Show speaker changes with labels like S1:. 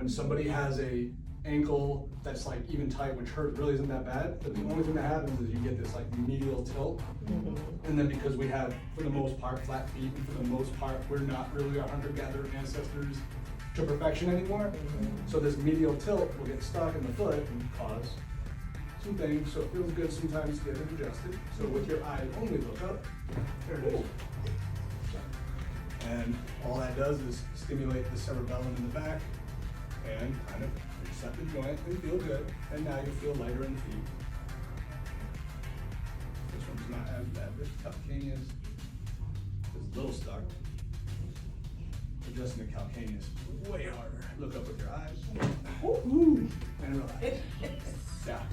S1: when somebody has a ankle that's like even tight, which hurt really isn't that bad, but the only thing that happens is you get this like medial tilt. And then because we have, for the most part, flat feet, and for the most part, we're not really our hunter-gatherer ancestors to perfection anymore. So this medial tilt will get stuck in the foot and cause some things, so it feels good sometimes to get it adjusted. So with your eye only, look up. There it is. And all that does is stimulate the cerebellum in the back and kind of reset the joint and feel good. And now you feel lighter in the feet. This one's not as bad. This calcaneus is a little stuck. Adjusting the calcaneus way harder. Look up with your eyes. And relax. Yeah.